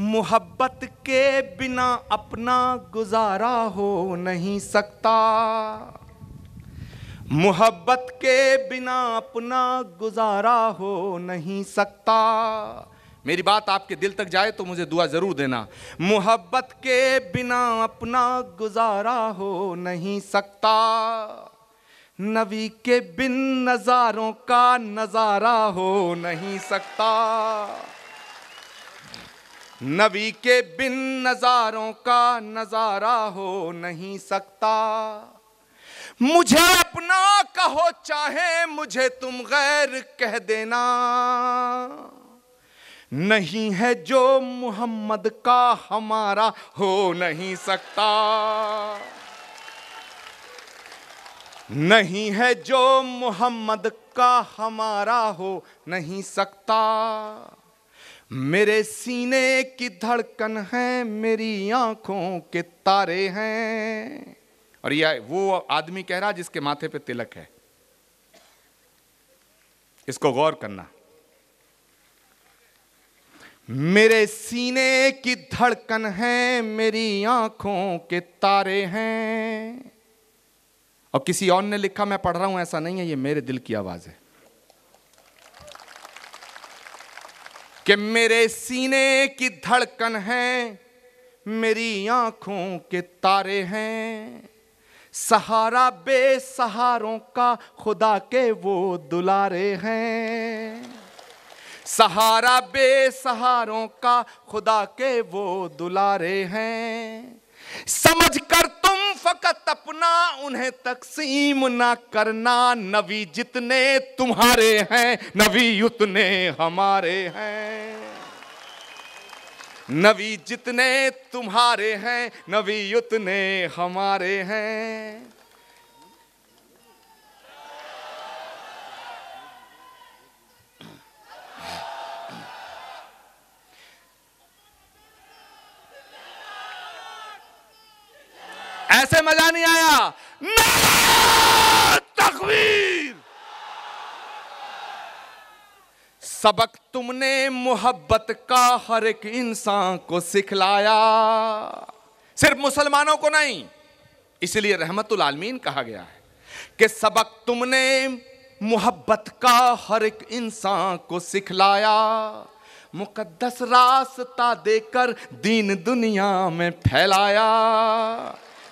محبت کے بنا اپنا گزارا ہو نہیں سکتا، محبت کے بنا اپنا گزارا ہو نہیں سکتا۔ میری بات آپ کے دل تک جائے تو مجھے دعا ضرور دینا۔ محبت کے بنا اپنا گزارا ہو نہیں سکتا، نبی کے بن نظاروں کا نظارہ ہو نہیں سکتا، نبی کے بن نظاروں کا نظارہ ہو نہیں سکتا۔ مجھے اپنا کہو چاہے مجھے تم غیر کہہ دینا، نہیں ہے جو محمد کا ہمارا ہو نہیں سکتا، نہیں ہے جو محمد کا ہمارا ہو نہیں سکتا۔ میرے سینے کی دھڑکن ہے، میری آنکھوں کے تارے ہیں۔ اور یہ وہ آدمی کہہ رہا جس کے ماتھے پہ تلک ہے، اس کو غور کرنا۔ میرے سینے کی دھڑکن ہے، میری آنکھوں کے تارے ہیں۔ اور کسی اور نے لکھا، میں پڑھ رہا ہوں، ایسا نہیں ہے، یہ میرے دل کی آواز ہے کہ میرے سینے کی دھڑکن ہے، میری آنکھوں کے تارے ہیں۔ سہارا بے سہاروں کا خدا کے وہ دلارے ہیں، سہارا بے سہاروں کا خدا کے وہ دلارے ہیں۔ سمجھ کر تم فقط اپنا انہیں تقسیم نہ کرنا، نبی جتنے تمہارے ہیں نبی اتنے ہمارے ہیں، نبی جتنے تمہارے ہیں نبی اتنے ہمارے ہیں۔ ایسے مزہ نہیں آیا؟ نعرہ تکبیر! سبق تم نے محبت کا ہر ایک انسان کو سکھلایا، صرف مسلمانوں کو نہیں، اس لیے رحمت العالمین کہا گیا ہے کہ سبق تم نے محبت کا ہر ایک انسان کو سکھلایا، مقدس راستہ دے کر دین دنیا میں پھیلایا۔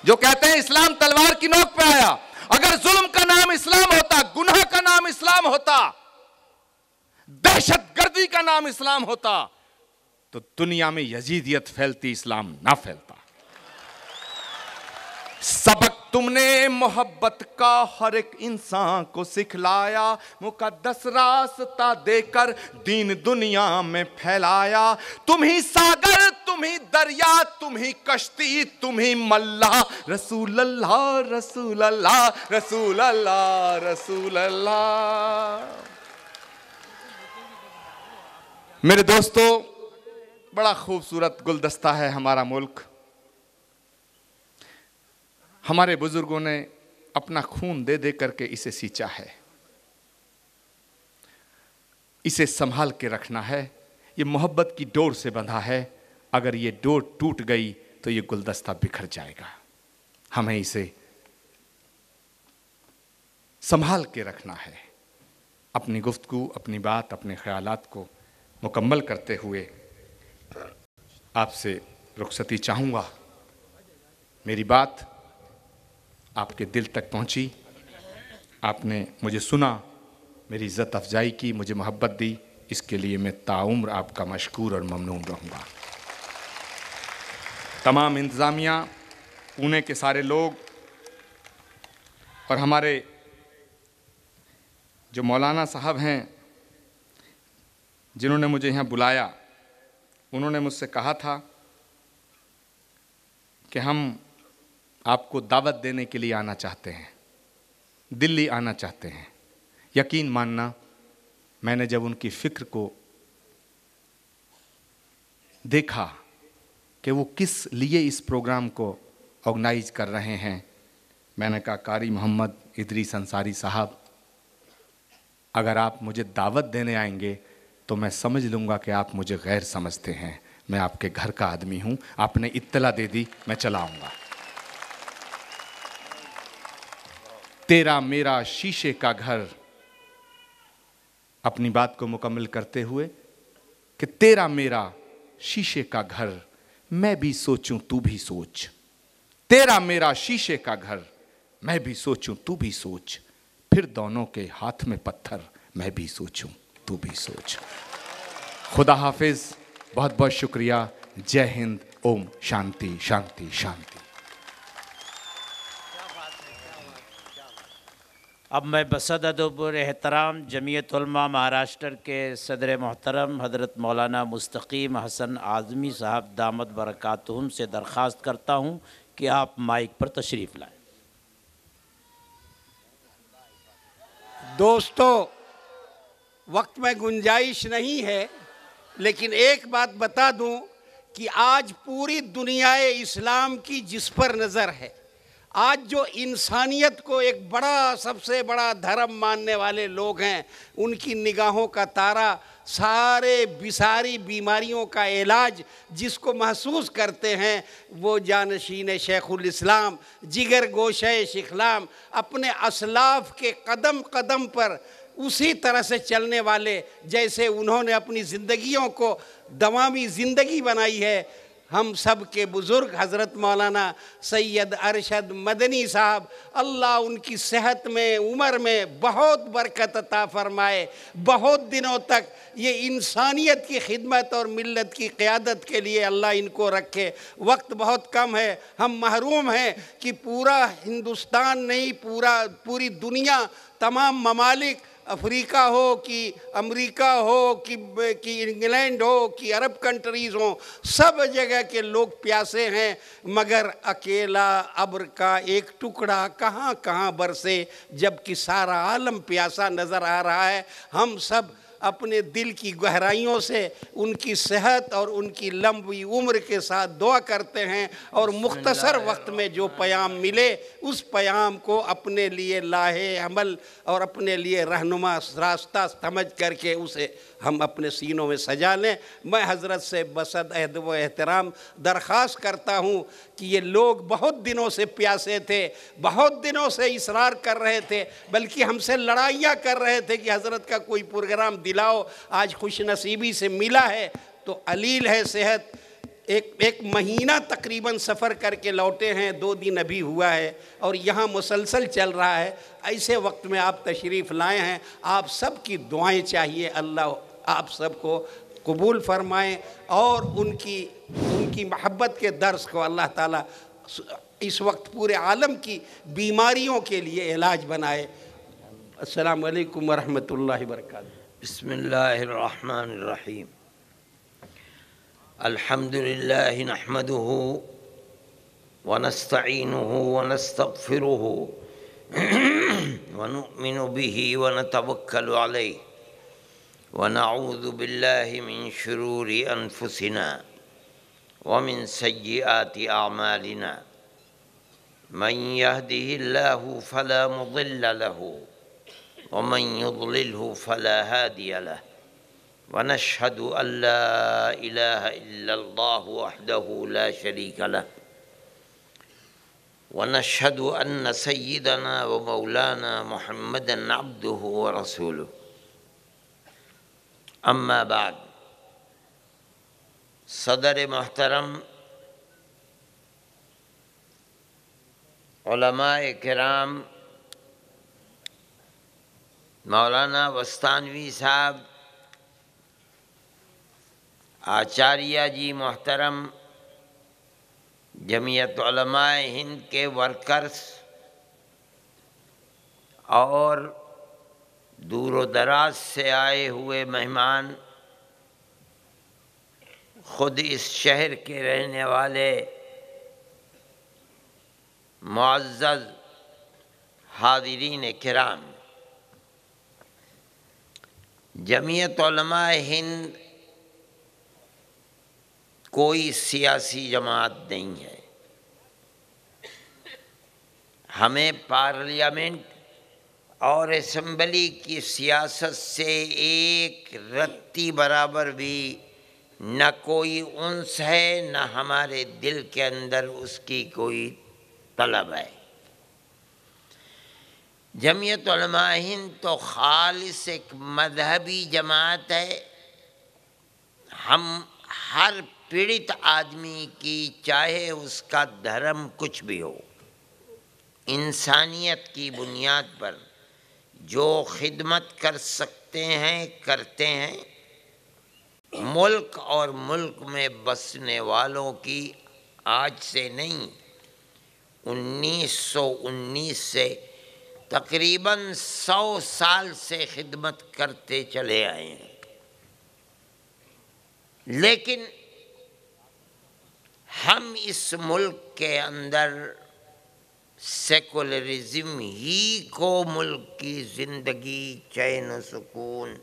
جو کہتے ہیں اسلام تلوار کی نوک پہ آیا، اگر ظلم کا نام اسلام ہوتا، گناہ کا نام اسلام ہوتا، دہشت گردی کا نام اسلام ہوتا، تو دنیا میں یزیدیت پھیلتی، اسلام نہ پھیلتا۔ سبق تم نے محبت کا ہر ایک انسان کو سکھلایا، مقدس راستہ دے کر دین دنیا میں پھیلایا۔ تم ہی ساگر، تم ہی دریا، تم ہی کشتی، تم ہی ملا، رسول اللہ رسول اللہ رسول اللہ رسول اللہ۔ میرے دوستو، بڑا خوبصورت گلدستہ ہے ہمارا ملک۔ ہمارے بزرگوں نے اپنا خون دے دے کر کے اسے سینچا ہے، اسے سنبھال کے رکھنا ہے۔ یہ محبت کی ڈور سے بندھا ہے، اگر یہ ڈور ٹوٹ گئی تو یہ گلدستہ بکھر جائے گا۔ ہمیں اسے سنبھال کے رکھنا ہے۔ اپنی گفتگو، اپنی بات، اپنے خیالات کو مکمل کرتے ہوئے آپ سے رخصتی چاہوں گا۔ میری بات آپ کے دل تک پہنچی، آپ نے مجھے سنا، میری عزت افزائی کی، مجھے محبت دی، اس کے لیے میں تاعمر آپ کا مشکور اور ممنون رہوں گا۔ تمام انتظامیہ، پونے کے سارے لوگ اور ہمارے جو مولانا صاحب ہیں جنہوں نے مجھے یہاں بلایا، انہوں نے مجھ سے کہا تھا کہ ہم آپ کو دعوت دینے کے لیے آنا چاہتے ہیں، دلی آنا چاہتے ہیں۔ یقین ماننا، میں نے جب ان کی فکر کو دیکھا کہ وہ کس لیے اس پروگرام کو آرگنائز کر رہے ہیں، میں نے کہا قاری محمد ادریس انصاری صاحب، اگر آپ مجھے دعوت دینے آئیں گے تو میں سمجھ لوں گا کہ آپ مجھے غیر سمجھتے ہیں، میں آپ کے گھر کا آدمی ہوں، آپ نے اطلاع دے دی، میں چلا آؤں گا۔ تیرا میرا شیشے کا گھر، اپنی بات کو مکمل کرتے ہوئے کہ تیرا میرا شیشے کا گھر، میں بھی سوچوں تو بھی سوچ، تیرا میرا شیشے کا گھر، میں بھی سوچوں تو بھی سوچ، پھر دونوں کے ہاتھ میں پتھر، میں بھی سوچوں تو بھی سوچ۔ خدا حافظ، بہت بہت شکریہ، جے ہند، اوم شانتی شانتی شانتی۔ اب میں بصدد پر احترام جمعیت علماء مہاراشٹر کے صدر محترم حضرت مولانا مستقیم حسن اعظمی صاحب دامت برکاتہم سے درخواست کرتا ہوں کہ آپ مائک پر تشریف لائیں۔ دوستو، وقت میں گنجائش نہیں ہے، لیکن ایک بات بتا دوں کہ آج پوری دنیا اسلام کی جس پر نظر ہے، آج جو انسانیت کو ایک بڑا، سب سے بڑا دھرم ماننے والے لوگ ہیں، ان کی نگاہوں کا تارا ساری بیماریوں کا علاج جس کو محسوس کرتے ہیں، وہ جانشین شیخ الاسلام، جگر گوشہ شیخلام، اپنے اسلاف کے قدم قدم پر اسی طرح سے چلنے والے، جیسے انہوں نے اپنی زندگیوں کو دوامی زندگی بنائی ہے۔ ہم سب کے بزرگ حضرت مولانا سید ارشد مدنی صاحب، اللہ ان کی صحت میں، عمر میں بہت برکت عطا فرمائے، بہت دنوں تک یہ انسانیت کی خدمت اور ملت کی قیادت کے لیے اللہ ان کو رکھے۔ وقت بہت کم ہے، ہم محروم ہیں کہ پورا ہندوستان نہیں، پوری دنیا، تمام ممالک، افریقہ ہو کہ امریکہ ہو کہ انگلینڈ ہو کہ عرب کنٹریز ہوں، سب جگہ کے لوگ پیاسے ہیں، مگر اکیلا ابر کا ایک ٹکڑا کہاں کہاں برسے، جبکہ سارا عالم پیاسا نظر آ رہا ہے۔ ہم سب اپنے دل کی گہرائیوں سے ان کی صحت اور ان کی لمبی عمر کے ساتھ دعا کرتے ہیں، اور مختصر وقت میں جو پیام ملے اس پیام کو اپنے لیے لاہے عمل اور اپنے لیے رہنما راستہ سمجھ کر کے اسے ہم اپنے سینوں میں سجا لیں۔ میں حضرت سے بصد ادب و احترام درخواست کرتا ہوں کہ یہ لوگ بہت دنوں سے پیاسے تھے، بہت دنوں سے اصرار کر رہے تھے، بلکہ ہم سے لڑائیاں کر رہے تھے کہ حضرت کا کوئی پروگرام دلاؤ، آج خوش نصیبی سے ملا ہے تو علیل ہے صحت۔ ایک مہینہ تقریباً سفر کر کے لوٹے ہیں، 2 دن ابھی ہوا ہے اور یہاں مسلسل چل رہا ہے۔ ایسے وقت میں آپ تشریف لائے ہیں، آپ سب کی دعائیں چاہیے، اللہ آپ سب کو قبول فرمائیں اور ان کی محبت کے درس کو اللہ تعالیٰ اس وقت پورے عالم کی بیماریوں کے لیے علاج بنائے۔ السلام علیکم ورحمۃ اللہ وبرکاتہ۔ بسم اللہ الرحمن الرحیم۔ الحمد للہ نحمده ونستعینه ونستغفره ونؤمن به ونتوکل علیہ ونعوذ باللہ من شرور انفسنا ومن سیئات اعمالنا، من يهده الله فلا مضل له ومن يضلله فلا هادي له، ونشهد أن لا إله إلا الله وحده لا شريك له، ونشهد أن سيدنا ومولانا محمدا عبده ورسوله، أما بعد۔ صدر محترم، علماء کرام، مولانا وستانوی صاحب، آچاریہ جی محترم، جمعیت علماء ہند کے ورکرز اور دور و دراز سے آئے ہوئے مہمان، خود اس شہر کے رہنے والے معزز حاضرین کرام، جمعیت علماء ہند کوئی سیاسی جماعت نہیں ہے۔ ہمیں پارلیمنٹ اور اسمبلی کی سیاست سے ایک رتی برابر بھی نہ کوئی انس ہے، نہ ہمارے دل کے اندر اس کی کوئی طلب ہے۔ جمعیت علماء ہند تو خالص ایک مذہبی جماعت ہے۔ ہم ہر پیڑت آدمی کی، چاہے اس کا دھرم کچھ بھی ہو، انسانیت کی بنیاد پر جو خدمت کر سکتے ہیں کرتے ہیں۔ ملک اور ملک میں بسنے والوں کی آج سے نہیں، 1919 سے تقریباً 100 سال سے خدمت کرتے چلے آئے ہیں۔ لیکن ہم اس ملک کے اندر سیکولرزم ہی کو ملک کی زندگی، چین و سکون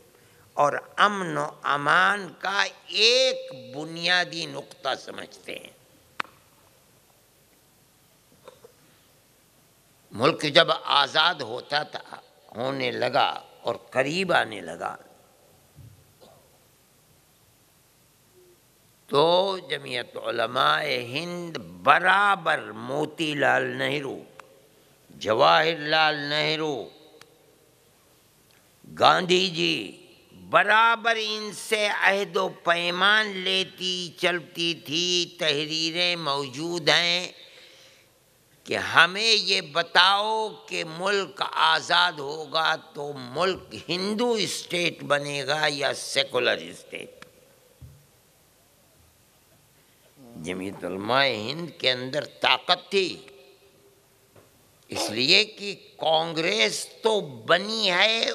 اور امن و امان کا ایک بنیادی نقطہ سمجھتے ہیں۔ ملک جب آزاد ہوتا تھا، ہونے لگا اور قریب آنے لگا، تو جمعیت علماء ہند برابر موتی لال نہرو، جواہر لال نہرو، گاندھی جی برابر ان سے عہد و پیمان لیتی چلتی تھی۔ تحریریں موجود ہیں کہ ہمیں یہ بتاؤ کہ ملک آزاد ہوگا تو ملک ہندو اسٹیٹ بنے گا یا سیکولر اسٹیٹ۔ جمعیت علماء ہند کے اندر طاقت تھی، اس لیے کہ کانگریس تو بنی ہے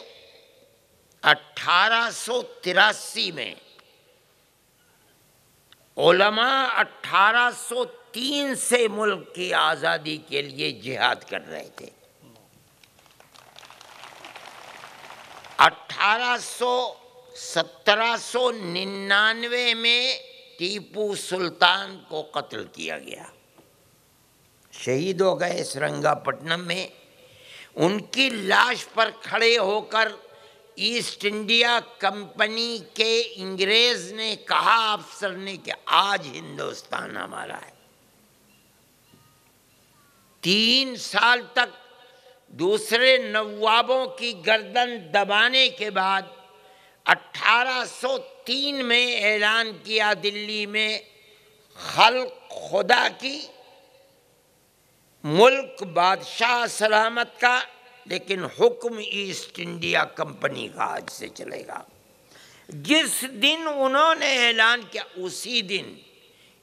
1883 میں، علماء 1803 سے ملک کی آزادی کے لیے جہاد کر رہے تھے۔ 1799 میں ٹیپو سلطان کو قتل کیا گیا، شہید ہو گئے سرنگا پٹنم میں۔ ان کی لاش پر کھڑے ہو کر ایسٹ انڈیا کمپنی کے انگریز نے کہا افسر نے کہ آج ہندوستان ہمارا ہے۔ 3 سال تک دوسرے نوابوں کی گردن دبانے کے بعد 1803 میں اعلان کیا دلی میں خلق خدا کی، ملک بادشاہ سلامت کا، لیکن حکم ایسٹ انڈیا کمپنی کا آج سے چلے گا۔ جس دن انہوں نے اعلان کیا، اسی دن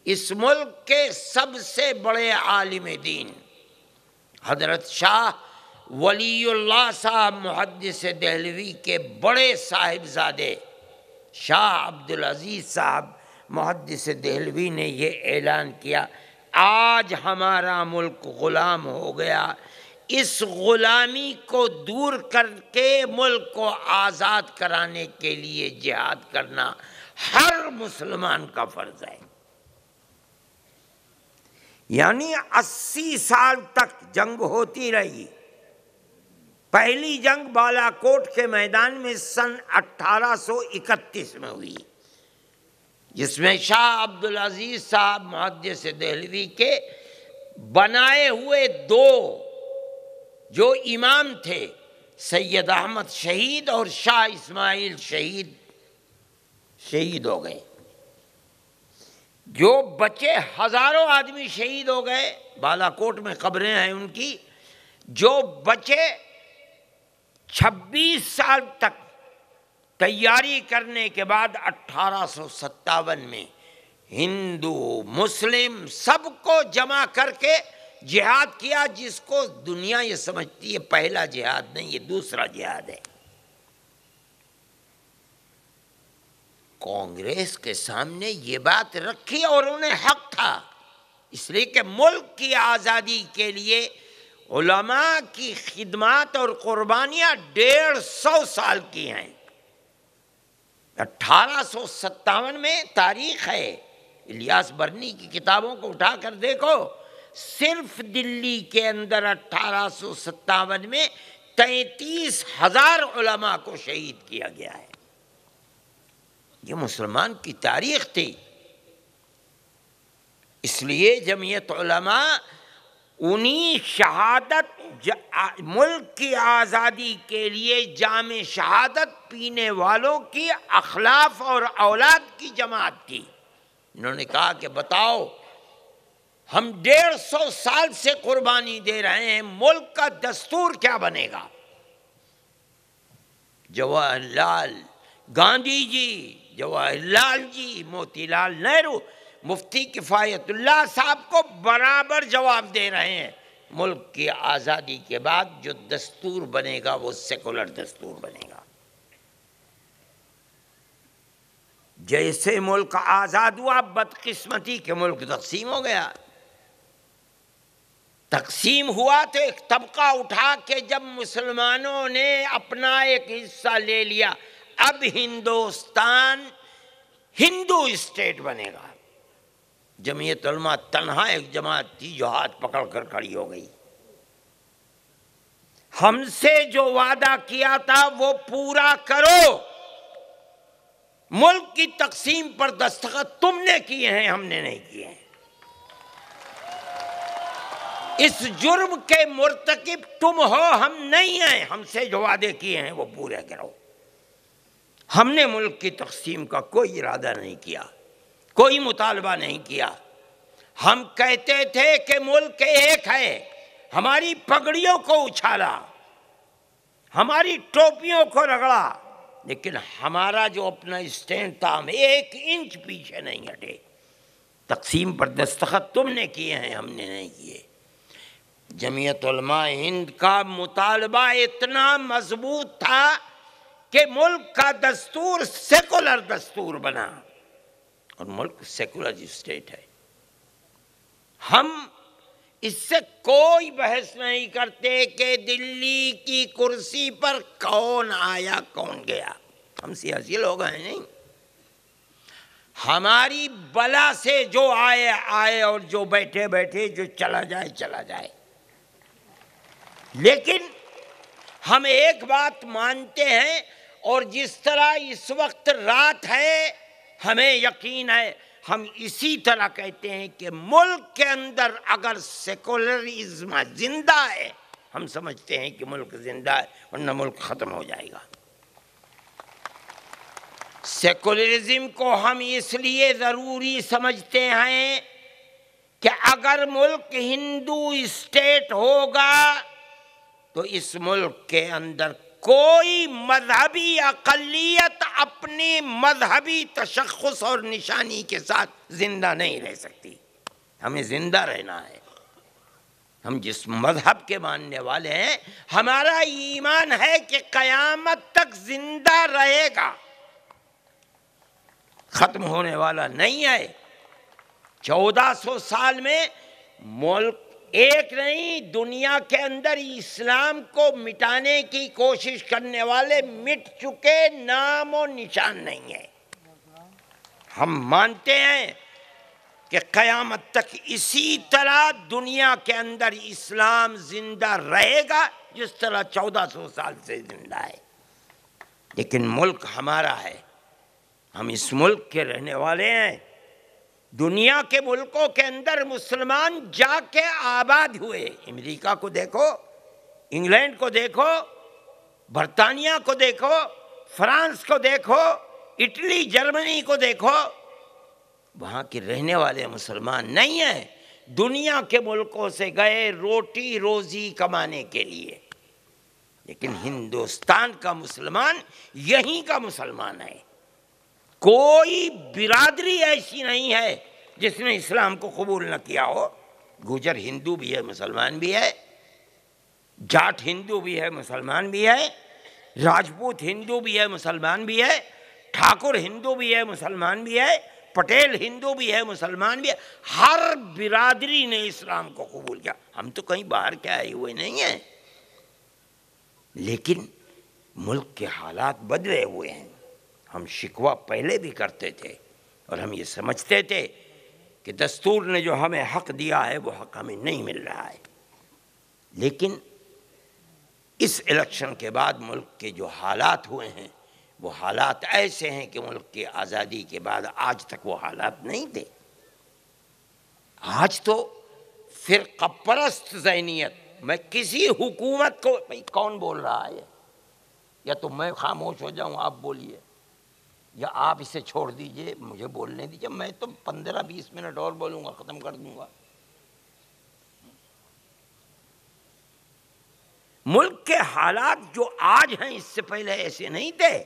اس ملک کے سب سے بڑے عالم دین حضرت شاہ ولی اللہ صاحب محدث دہلوی کے بڑے صاحبزادے شاہ عبدالعزیز صاحب محدث دہلوی نے یہ اعلان کیا، آج ہمارا ملک غلام ہو گیا، اس غلامی کو دور کر کے ملک کو آزاد کرانے کے لیے جہاد کرنا ہر مسلمان کا فرض ہے۔ یعنی 80 سال تک جنگ ہوتی رہی۔ پہلی جنگ بالا کوٹ کے میدان میں سن 1831 میں ہوئی، جس میں شاہ عبدالعزیز صاحب محدث دہلوی کے بنائے ہوئے 2 جو امام تھے، سید احمد شہید اور شاہ اسماعیل شہید ہو گئے۔ جو بچے ہزاروں آدمی شہید ہو گئے، بالا کوٹ میں قبریں ہیں ان کی۔ جو بچے 26 سال تک تیاری کرنے کے بعد 1857 میں ہندو مسلم سب کو جمع کر کے جہاد کیا، جس کو دنیا یہ سمجھتی ہے پہلا جہاد نہیں، یہ دوسرا جہاد ہے۔ کانگریس کے سامنے یہ بات رکھی اور انہیں حق تھا، اس لیے کہ ملک کی آزادی کے لیے علماء کی خدمات اور قربانیاں 150 سال کی ہیں۔ 1857 میں تاریخ ہے، الیاس برنی کی کتابوں کو اٹھا کر دیکھو، صرف دلی کے اندر 1857 میں 33,000 علماء کو شہید کیا گیا ہے۔ یہ مسلمان کی تاریخ تھی. اس لیے جمعیت علماء انہی شہادت ملک کی آزادی کے لیے جام شہادت پینے والوں کی اخلاف اور اولاد کی جماعت تھی. انہوں نے کہا کہ بتاؤ ہم 150 سال سے قربانی دے رہے ہیں, ملک کا دستور کیا بنے گا؟ جواہر لال گاندھی جی, جواہر لال جی, موتی لال نہرو, مفتی کفایت اللہ صاحب کو برابر جواب دے رہے ہیں, ملک کی آزادی کے بعد جو دستور بنے گا وہ سیکولر دستور بنے گا. جیسے ملک آزاد ہوا, بدقسمتی کہ ملک تقسیم ہو گیا. تقسیم ہوا تو ایک طبقہ اٹھا کے جب مسلمانوں نے اپنا ایک حصہ لے لیا, اب ہندوستان ہندو اسٹیٹ بنے گا. جمعیت علماء تنہا ایک جماعت تھی جو ہاتھ پکڑ کر کھڑی ہو گئی. ہم سے جو وعدہ کیا تھا وہ پورا کرو. ملک کی تقسیم پر دستخط تم نے کیے ہیں, ہم نے نہیں کیے ہیں. اس جرم کے مرتکب تم ہو, ہم نہیں ہیں. ہم سے جو وعدے کیے ہیں وہ پورے کرو. ہم نے ملک کی تقسیم کا کوئی ارادہ نہیں کیا, کوئی مطالبہ نہیں کیا. ہم کہتے تھے کہ ملک ایک ہے. ہماری پگڑیوں کو اچھالا, ہماری ٹوپیوں کو رگڑا, لیکن ہمارا جو اپنا اسٹینڈ تھا ہم 1 انچ پیچھے نہیں ہٹے. تقسیم پر دستخط تم نے کیے ہیں, ہم نے نہیں کیے. جمعیت علماء ہند کا مطالبہ اتنا مضبوط تھا کہ ملک کا دستور سیکولر دستور بنا, اور ملک سیکولر اسٹیٹ ہے. ہم اس سے کوئی بحث نہیں کرتے کہ دلی کی کرسی پر کون آیا کون گیا. ہم سیاسی لوگ ہیں نہیں. ہماری بلا سے جو آئے آئے, اور جو بیٹھے بیٹھے جو چلا جائے چلا جائے. لیکن ہم ایک بات مانتے ہیں, اور جس طرح اس وقت رات ہے ہمیں یقین ہے, ہم اسی طرح کہتے ہیں کہ ملک کے اندر اگر سیکولرزم زندہ ہے, ہم سمجھتے ہیں کہ ملک زندہ ہے, ورنہ ملک ختم ہو جائے گا. سیکولرزم کو ہم اس لیے ضروری سمجھتے ہیں کہ اگر ملک ہندو اسٹیٹ ہوگا تو اس ملک کے اندر کوئی مذہبی اقلیت اپنی مذہبی تشخص اور نشانی کے ساتھ زندہ نہیں رہ سکتی. ہمیں زندہ رہنا ہے. ہم جس مذہب کے ماننے والے ہیں, ہمارا ایمان ہے کہ قیامت تک زندہ رہے گا, ختم ہونے والا نہیں ہے. 1400 سال میں ملک ایک نہیں, دنیا کے اندر اسلام کو مٹانے کی کوشش کرنے والے مٹ چکے, نام و نشان نہیں ہے. ہم مانتے ہیں کہ قیامت تک اسی طرح دنیا کے اندر اسلام زندہ رہے گا جس طرح 1400 سال سے زندہ ہے. لیکن ملک ہمارا ہے, ہم اس ملک کے رہنے والے ہیں. دنیا کے ملکوں کے اندر مسلمان جا کے آباد ہوئے. امریکہ کو دیکھو, انگلینڈ کو دیکھو, برطانیہ کو دیکھو, فرانس کو دیکھو, اٹلی جرمنی کو دیکھو. وہاں کے رہنے والے مسلمان نہیں ہیں, دنیا کے ملکوں سے گئے روٹی روزی کمانے کے لیے. لیکن ہندوستان کا مسلمان یہیں کا مسلمان ہے. کوئی برادری ایسی نہیں ہے جس نے اسلام کو قبول نہ کیا ہو. گوجر ہندو بھی ہے, مسلمان بھی ہے, جاٹ ہندو بھی ہے, مسلمان بھی ہے, راجپوت ہندو بھی ہے, مسلمان بھی ہے, ٹھاکر ہندو بھی ہے, مسلمان بھی ہے, پٹیل ہندو بھی ہے, مسلمان بھی ہے. ہر برادری نے اسلام کو قبول کیا. ہم تو کہیں باہر کے آئے ہوئے نہیں ہیں, لیکن ملک کے حالات بدلے ہوئے ہیں. ہم شکوہ پہلے بھی کرتے تھے, اور ہم یہ سمجھتے تھے کہ دستور نے جو ہمیں حق دیا ہے وہ حق ہمیں نہیں مل رہا ہے. لیکن اس الیکشن کے بعد ملک کے جو حالات ہوئے ہیں وہ حالات ایسے ہیں کہ ملک کی آزادی کے بعد آج تک وہ حالات نہیں تھے. آج تو فرقہ پرست ذہنیت. میں کسی حکومت کو بھائی کون بول رہا ہے؟ یا تو میں خاموش ہو جاؤں، آپ بولیے، یا آپ اسے چھوڑ دیجئے، مجھے بولنے دیجئے. میں تو 15-20 منٹ اور بولوں گا، ختم کر دوں گا. ملک کے حالات جو آج ہیں اس سے پہلے ایسے نہیں تھے.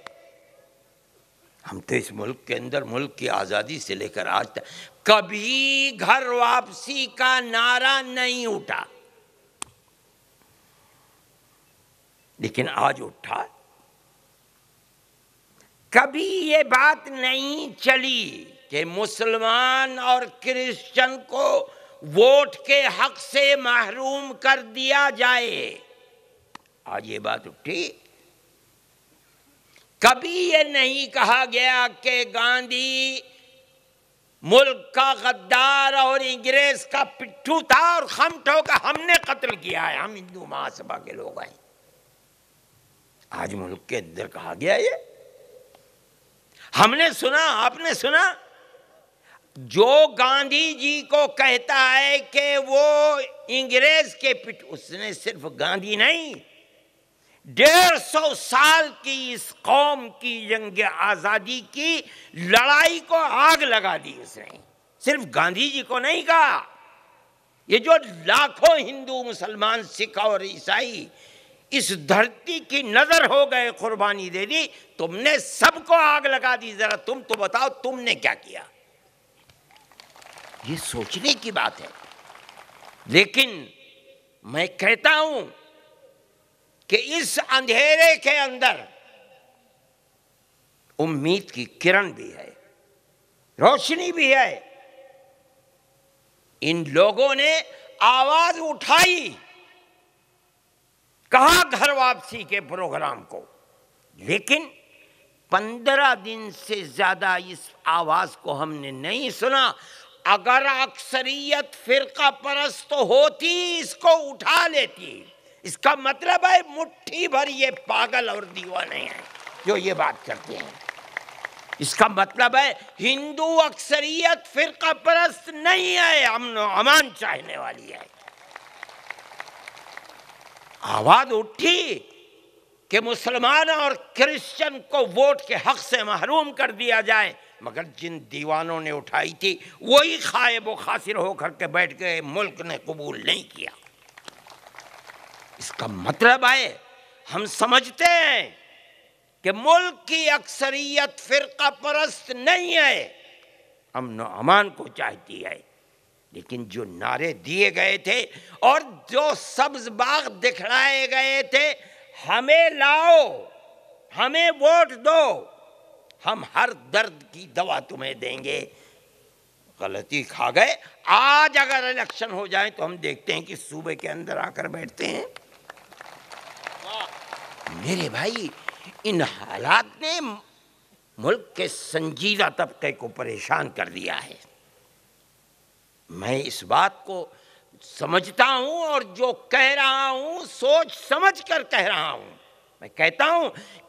ہم تو اس ملک کے اندر ملک کی آزادی سے لے کر آج تک کبھی گھر واپسی کا نعرہ نہیں اٹھا، لیکن آج اٹھا. کبھی یہ بات نہیں چلی کہ مسلمان اور کرسچن کو ووٹ کے حق سے محروم کر دیا جائے. آج یہ بات اٹھی. کبھی یہ نہیں کہا گیا کہ گاندھی ملک کا غدار اور انگریز کا پٹھو تھا اور خمٹوں کا ہم نے قتل کیا ہے، ہم ہندو مہاسبھا کے لوگ ہیں. آج ملک کے اندر کہا گیا یہ. ہم نے سنا، آپ نے سنا، جو گاندھی جی کو کہتا ہے کہ وہ انگریز کے اس نے صرف گاندھی نہیں، 150 سال کی اس قوم کی جنگ آزادی کی لڑائی کو آگ لگا دی. اس نے صرف گاندھی جی کو نہیں کہا، یہ جو لاکھوں ہندو، مسلمان، سکھ اور عیسائی اس دھرتی کی نظر ہو گئے، قربانی دے دی، تم نے سب کو آگ لگا دی. ذرا تم تو بتاؤ تم نے کیا کیا؟ یہ سوچنے کی بات ہے. لیکن میں کہتا ہوں کہ اس اندھیرے کے اندر امید کی کرن بھی ہے، روشنی بھی ہے. ان لوگوں نے آواز اٹھائی، کہا گھر واپسی کے پروگرام کو، لیکن 15 دن سے زیادہ اس آواز کو ہم نے نہیں سنا. اگر اکثریت فرقہ پرست ہوتی اس کو اٹھا لیتی. اس کا مطلب ہے مٹھی بھر یہ پاگل اور دیوانے ہیں جو یہ بات کرتے ہیں. اس کا مطلب ہے ہندو اکثریت فرقہ پرست نہیں ہے، امن و امان چاہنے والی ہے. آواز اٹھی کہ مسلمان اور کرسچن کو ووٹ کے حق سے محروم کر دیا جائے، مگر جن دیوانوں نے اٹھائی تھی وہی خائب و خاسر ہو کر کے بیٹھ گئے، ملک نے قبول نہیں کیا. اس کا مطلب ہے ہم سمجھتے ہیں کہ ملک کی اکثریت فرقہ پرست نہیں ہے، امن و امان کو چاہتی ہے. لیکن جو نعرے دیے گئے تھے اور جو سبز باغ دکھلائے گئے تھے، ہمیں لاؤ، ہمیں ووٹ دو، ہم ہر درد کی دوا تمہیں دیں گے، غلطی کھا گئے. آج اگر الیکشن ہو جائیں تو ہم دیکھتے ہیں کہ صوبے کے اندر آ کر بیٹھتے ہیں. میرے بھائی، ان حالات نے ملک کے سنجیدہ طبقے کو پریشان کر دیا ہے. میں اس بات کو سمجھتا ہوں اور جو کہہ رہا ہوں سوچ سمجھ کر کہہ رہا ہوں. میں کہتا ہوں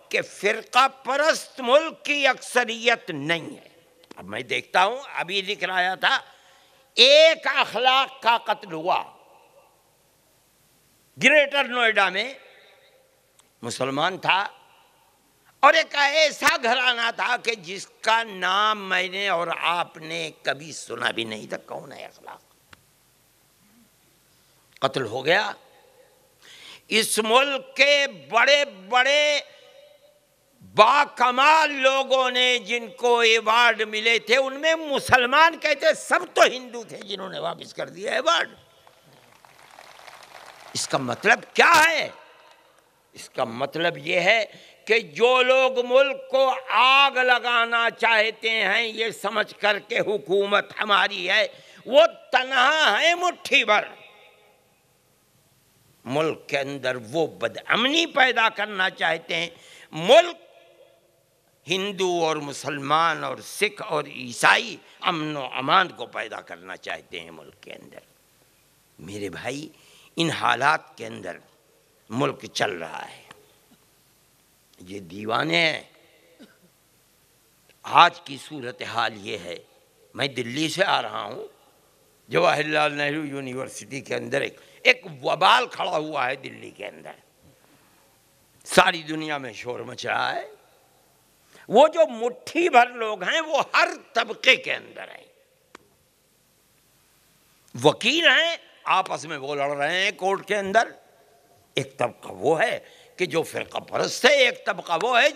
کہ فرقہ پرست ملک کی اکثریت نہیں ہے. اب میں دیکھتا ہوں، ابھی لکھ رہا تھا، ایک اخلاق کا قتل ہوا گریٹر نوئیڈا میں. مسلمان تھا اور ایک ایسا گھرانہ تھا کہ جس کا نام میں نے اور آپ نے کبھی سنا بھی نہیں تھا. کون ہے اخلاق؟ قتل ہو گیا. اس ملک کے بڑے بڑے با کمال لوگوں نے جن کو ایوارڈ ملے تھے ان میں مسلمان کہتے سب تو ہندو تھے جنہوں نے واپس کر دیا ایوارڈ. اس کا مطلب کیا ہے؟ اس کا مطلب یہ ہے کہ جو لوگ ملک کو آگ لگانا چاہتے ہیں یہ سمجھ کر کے حکومت ہماری ہے، وہ تنہا ہے مٹھی بھر. ملک کے اندر وہ بدامنی پیدا کرنا چاہتے ہیں. ملک ہندو اور مسلمان اور سکھ اور عیسائی امن و امان کو پیدا کرنا چاہتے ہیں ملک کے اندر. میرے بھائی، ان حالات کے اندر ملک چل رہا ہے. یہ دیوانے ہیں آج کی صورتحال یہ ہے، میں دلی سے آ رہا ہوں، جواہر لال نہرو یونیورسٹی کے اندر ایک وبال کھڑا ہوا ہے دلی کے اندر، ساری دنیا میں شور مچ رہا ہے۔ وہ جو مٹھی بھر لوگ ہیں وہ ہر طبقے کے اندر ہیں، وکیل ہیں، آپس میں وہ لڑ رہے ہیں کورٹ کے اندر۔ ایک طبقہ وہ ہے کہ جو فرقہ پرست ہے، ایک طبقہ وہ ہے